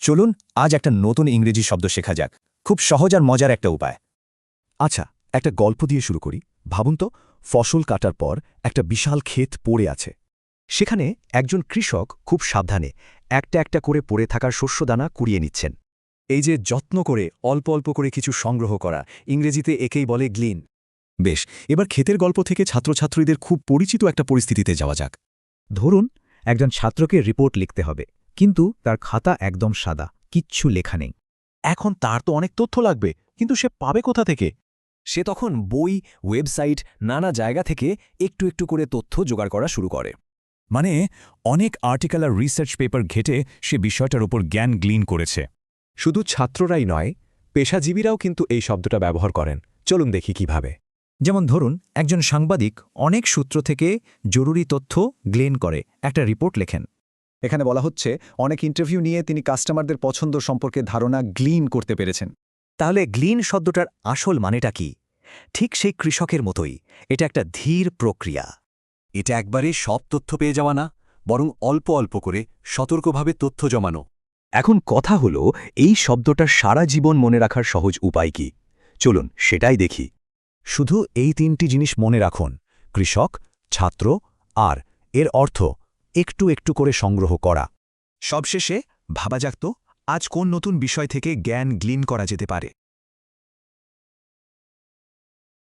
চলুন আজ একটা নতুন ইংরেজি শব্দ শেখা যাক। খুব সহজ আর মজার একটা উপায়। আচ্ছা, একটা গল্প দিয়ে শুরু করি। ভাবুন তো, ফসল কাটার পর একটা বিশাল ক্ষেত পড়ে আছে। সেখানে একজন কৃষক খুব সাবধানে একটা একটা করে পড়ে থাকার শস্যদানা কুড়িয়ে নিচ্ছেন। এই যে যত্ন করে অল্প অল্প করে কিছু সংগ্রহ করা, ইংরেজিতে একেই বলে গ্লিন। বেশ, এবার ক্ষেতের গল্প থেকে ছাত্রছাত্রীদের খুব পরিচিত একটা পরিস্থিতিতে যাওয়া যাক। ধরুন একজন ছাত্রকে রিপোর্ট লিখতে হবে, কিন্তু তার খাতা একদম সাদা, কিচ্ছু লেখা নেই। এখন তার তো অনেক তথ্য লাগবে, কিন্তু সে পাবে কোথা থেকে? সে তখন বই, ওয়েবসাইট, নানা জায়গা থেকে একটু একটু করে তথ্য জোগাড় করা শুরু করে। মানে অনেক আর্টিকেল আর রিসার্চ পেপার ঘেটে সে বিষয়টার উপর জ্ঞান গ্লিন করেছে। শুধু ছাত্ররাই নয়, পেশাজীবীরাও কিন্তু এই শব্দটা ব্যবহার করেন। চলুন দেখি কিভাবে। যেমন ধরুন একজন সাংবাদিক অনেক সূত্র থেকে জরুরি তথ্য গ্লেন করে একটা রিপোর্ট লেখেন। এখানে বলা হচ্ছে অনেক ইন্টারভিউ নিয়ে তিনি কাস্টমারদের পছন্দ সম্পর্কে ধারণা গ্লিন করতে পেরেছেন। তাহলে গ্লিন শব্দটার আসল মানেটা কি? ঠিক সেই কৃষকের মতোই এটা একটা ধীর প্রক্রিয়া। এটা একবারে সব তথ্য পেয়ে যাওয়া না, বরং অল্প অল্প করে সতর্কভাবে তথ্য জমানো। এখন কথা হলো, এই শব্দটার সারা জীবন মনে রাখার সহজ উপায় কি? চলুন সেটাই দেখি। শুধু এই তিনটি জিনিস মনে রাখুন: কৃষক, ছাত্র আর এর অর্থ একটু একটু করে সংগ্রহ করা। সবশেষে ভাবা যাক তো, আজ কোন নতুন বিষয় থেকে জ্ঞান গ্লিন করা যেতে পারে।